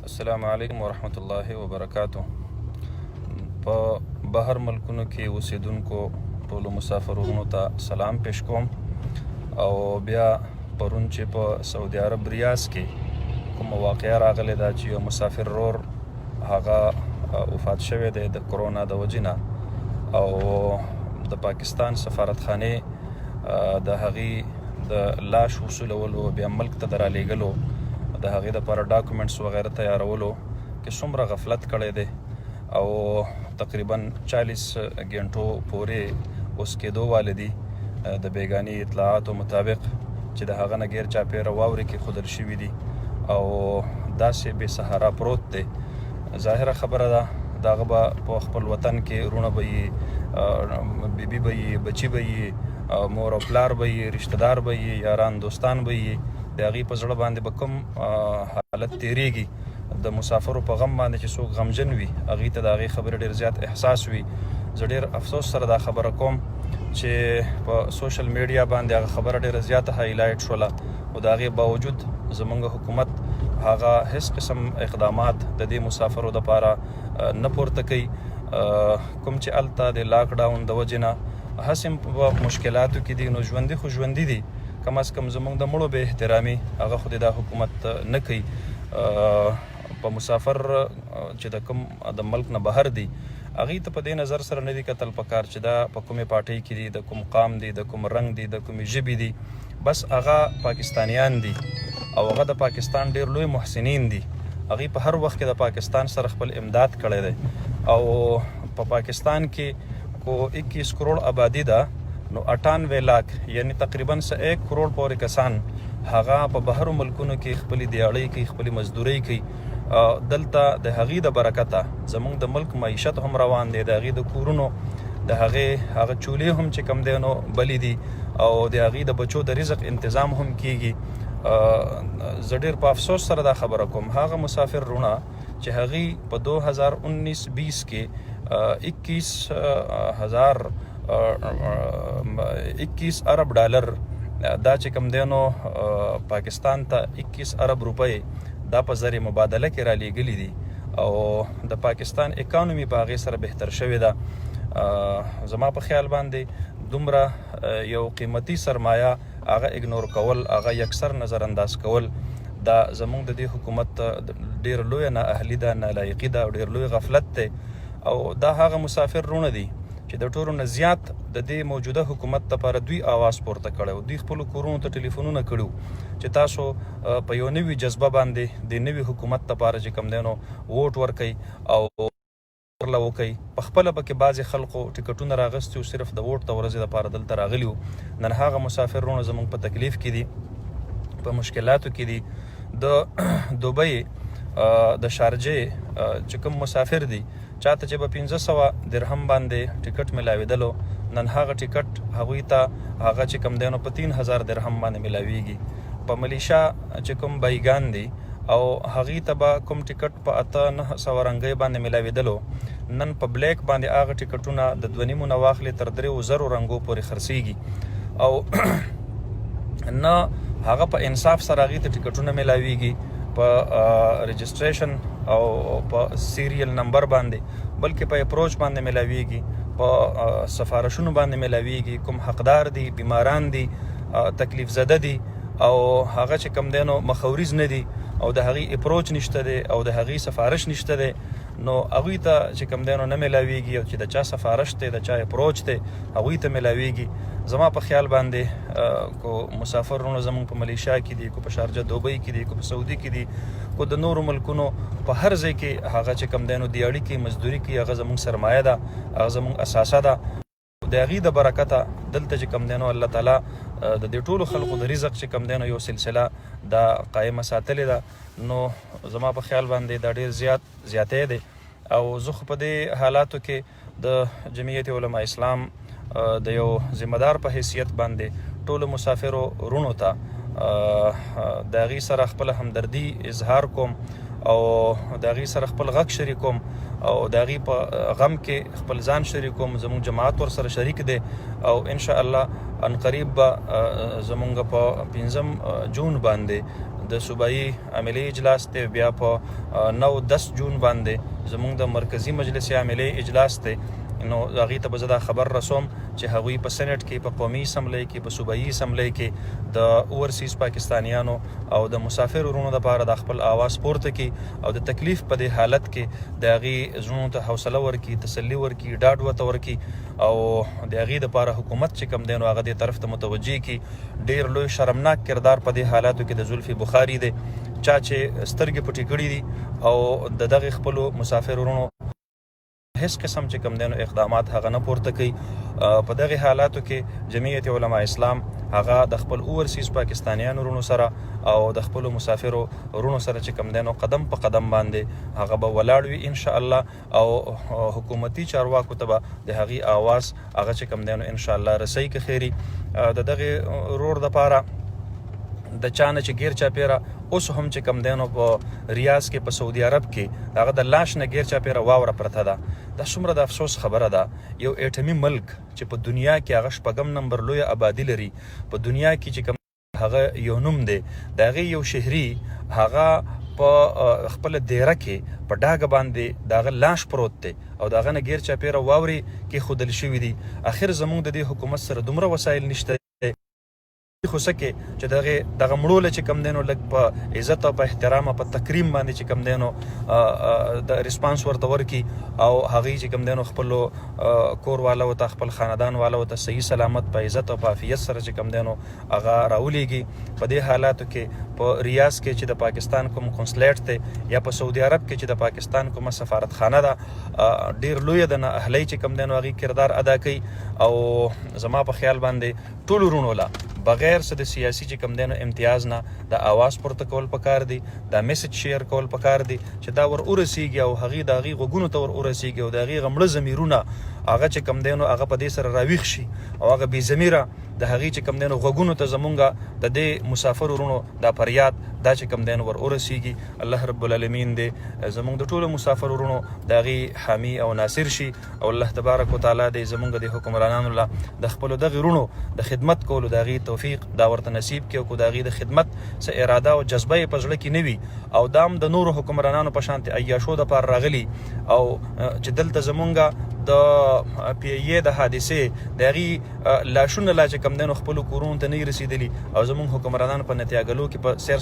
السلام علیکم ورحمت الله وبرکاتو. په بهر ملکونو کې اوسیدونکو ټولو مسافرونو ته سلام پیش کوم او بیا پرون چې په سعودي عرب ریاض کې کومه واقعه راغلی ده چې یو مسافر رور هغه وفات شوی دی د کرونا د وجې نه او د پاکستان سفارتخانې د هغې د لاش وصولولو بیا ملک ته د رالیږلو د هغې دپاره ډاکومنټس وغیره تیارولو کې څومره غفلت کړی دی او تقریبا 40 غنټو پورې اوس کېدو والې دي د بیګاني اطلاعاتو مطابق چې د هغه نه غیر چاپېره واورې کې ښودل شوي دي او داسې بې سهارا پروت دی. ظاهره خبره ده د هغه به په خپل وطن کې رونه به یي، بیبي به یي، بچي به یي، مور او پلار به یي، رشته دار به یي، یاران دوستان به یي. د هغې په زړه باندې به کوم حالت تېرېږي د مسافرو په غم باندې چې څوک غمجن وي هغې ته د هغې خبرې ډېر زیات احساس وي. زه ډېر افسوس سره دا خبره کوم چې په سوشل میډیا باندې هغه خبره ډېره زیاته هایلایټ شوله خو د هغې باوجود زموږ حکومت هغه هیڅ قسم اقدامات د دې مسافرو دپاره نه پورته کوي. کوم چې هلته د لاک ډاون د وجې نه هسې په مشکلاتو کې دي نو ژوندي خو ژوندي دي، کم از کم زموږ د مړو به احترامي هغه خو دا حکومت نه کوي. په مسافر چې د کوم د ملک نه بهر دي هغې ته په دې نظر سره نه دي کتل پکار چې دا په کومې پارټۍ کې دي، د کوم قام دي، د کوم رنګ دي، د کومې ژبې دي، بس هغه پاکستانیان دي او هغه د پاکستان ډېر لوی محسنین دي. هغې په هر وخت کې د پاکستان سره خپل امداد کړی دی او په پاکستان کې کو 21 کروڑ آبادی ده نو 98 لاک یعنی تقریبا 1 کروڑ پورې کسان هغه په بهرو ملکونو کې خپلې دیاړۍ کوي، خپلې مزدورۍ کوي. دلته د هغې د برکته زموږ د ملک معیشت هم روان دی، د هغې د کورونو د هغې هغه چولې هم چې کم دی نو بلې دي او د هغې د بچو د رزق انتظام هم کیږي. زه ډېر په افسوس سره دا خبره کوم هغه مسافر رونه چې هغې په 2019-20 کې 21 ارب ډالر دا چې کم دی نو پاکستان ته 21 ارب روپۍ دا په زر مبادله کې رالیږلي دي او د پاکستان اکانومي په هغې سره بهتر شوې ده. زما په خیال باندې دومره یو قیمتي سرمایه هغه اګنور کول، هغه یکسر نظر انداز کول دا زموږ د دې حکومت ډېر لویه نااهلي ده، نالایقي ده او ډېر لوی غفلت دی او دا هغه مسافر رونه دي چې د ټولو نه زیات د دې موجوده حکومت لپاره دوی آواز پورته کړی او دوی خپلو کورونو ته ټلیفونونه کړي چې تاسو په یو نوي جذبه باندې د نوي حکومت لپاره چې کوم دی نو ووټ ورکوئ او ورله وکئ. په خپله پکې بعضې خلکو ټکټونه راغستي او صرف د ووټ د ورځې لپاره دلته راغلي وو. نن هغه مسافر رونه زموږ په تکلیف کې دي، په مشکلاتو کې دي. د دوبۍ د شارجې چې کوم مسافر دي چاته چې به 1500 درهم باندې ټیکټ ملاوېدلو نن هغه ټیکټ هغوی ته هغه چې کوم دی نو په 3000 درهم باندې ملاویږي. په ملیشا چې کوم بایګان دي او هغې ته به کوم ټیکټ په 800-900 رنګۍ باندې ملاوېدلو نن په بلیک باندې هغه ټیکټونه د 2.5 نه واخلې تر 3000 رنګو پورې خرڅېږي او نه هغه په انصاف سره هغې ته ټیکټونه ملاویږي په رجسټریشن او په سیریل نمبر باندې بلکې په اپروچ باندې ملاویږي، په سفارشونو باندې ملاویږي. کوم حقدار دي، بیماران دي، تکلیف زده دي او هغه چې کم دی نو مخوریز نه دي او د هغې اپروچ نشته دی او د هغې سفارش نشته دی نو هغوی ته چې کم دی نو نه ملاویږي او چې د چا سفارش دی د چا اپروچ دی هغوی ته ملاویږي. زما په خیال باندې کو مسافر رونه زموږ په ملیشا کې دي، کو په شارجه دوبۍ کې دي، کو په سعودي کې دي، کو د نورو ملکونو په هر ځای کې هغه چې کم دی نو دیاړي کوي، مزدوري کوي، هغه زموږ سرمایه ده، هغه زموږ اساسه ده. د هغې د برکته دلته چې کم دی نو الله تعالی د دې ټولو خلقو د رزق چې کم دی نو یو سلسله دا قایمه ساتلې ده. نو زما په خیال باندې دا ډېر زیاتی دی او زه خو په دې حالاتو کې د جمعیت علما اسلام د یو ذمهدار په حیثیت باندې ټولو مسافرو رونو ته د هغې سره خپله همدردي اظهار کوم او د هغې سره خپل غږ شریکوم او د هغې په غم کې خپل ځان شریکوم. زموږ جماعت ورسره شریک دی او انشاءالله ان قریب به زموږ په 5 جون باندې د صوبایي عملي اجلاس دی، بیا په 9-10 جون باندې زموږ د مرکزي مجلس عاملې اجلاس دی. نو هغې ته به زه دا خبر رسوم چې هغوی په سینټ کې، په قومي اسمبلی کې، په صوبایي اسمبلی کې د اوورسیز پاکستانیانو او د مسافر ورونو دپاره د خپل آواز پورته کړي او د تکلیف په دې حالت کې د هغې زړونو ته حوصله ورکړي، تسلي ورکړي، ډاډ ورته ورکړي او د هغې دپاره حکومت چې کوم دی نو هغه دې طرف ته متوجه کړي. ډېر لوی شرمناک کردار په دې حالاتو کې د زلفي بخاري دی، چا چې سترګې پټې کړي دي او د دغې خپلو مسافر ورونو هیڅ قسم چې کوم دی نو اقدامات هغه نه پورته کوي. په دغې حالاتو کې جمعیت علما اسلام هغه د خپل اوورسیز پاکستانیانو ورونو سره او د خپلو مسافرو ورونو سره چې کوم دی نو قدم په قدم باندې هغه به ولاړ وي انشاءالله او حکومتي چارواکو ته به د هغې آواز هغه چې کوم دی نو انشاءالله رسوي که خیري. د دغې ورور دپاره د چا نه چې غیر چاپیره اوس هم چې کوم دی نو په ریاض کې، په سعودي عرب کې هغه د لاش نه غیر چاپیره واوره پرته ده. دا څومره د افسوس خبره ده. یو ایټمي ملک چې په دنیا کې هغه 6 نمبر لویه آبادي لري، په دنیا کې چې کوم هغه یو نوم دی، د هغې یو شهري هغه په خپل دیره کې په ډاګه باندې د هغه لاش پروت دی او د هغه نه غیر چاپیره واورې کې ښودل شوي دي. اخر زموږ د دې حکومت سره دومره وسایل نشته خو سکه چې دغه مړوله چې کم دی نو لږ په عزت او په احترام او په تکریم باندې چې کم دی نو د ریسپانس ورته ورکړي او هغې چې کم دی نو خپلو کور والو ته، خپل خاندان والو ته صحیح سلامت په عزت او په عافیت سره چې کم دی نو هغه راولیږي. په دې حالاتو کې په ریاض کې چې د پاکستان کوم کنسلیټ دی یا په سعودي عرب کې چې د پاکستان کومه سفارتخانه ده، ډېر لویه د نااهلۍ چې کم دی نو هغې کردار ادا کوي. او زما په خیال باندې ټولو وروڼو له بغیر څه د سیاسي چې کوم دی نو امتیاز نه د آواز پورته کول پکار دي، دا میسج شیر کول پکار دي چې دا ور ورسیږي او هغې د هغې غوږونو ته ور ورسیږي او د هغې هغه مړه ضمیرونه هغه چې کوم دی نو هغه په دې سره راویښ شي او هغه بې ضمیره د هغې چې کوم دی نو غوږونو ته زمونږ د دې مسافر ورونو دا فریاد دا چې کوم دی نو ور ورسیږي. الله رب العالمین دې زمونږ د ټولو مسافر ورونو د هغې حامي او ناصر شي او الله تبارک وتعالی دې زمونږ د حکمرانانو له د خپلو دغې ورونو د خدمت کولو د هغې توفیق دا ورته نصیب کړي او که د هغې د خدمت څه اراده او جذبه یې په زړه کې نه وي او دا هم د نورو حکمرانانو په شانتې عیاشو دپاره راغلي او چې دلته زمونږ د پی ای ای د حادثې د هغې لاشونه لا چې کوم دی نو خپلو کورونو ته نه رسېدلي او زمونږ حکمرانان په نتیاګلو کې په سیر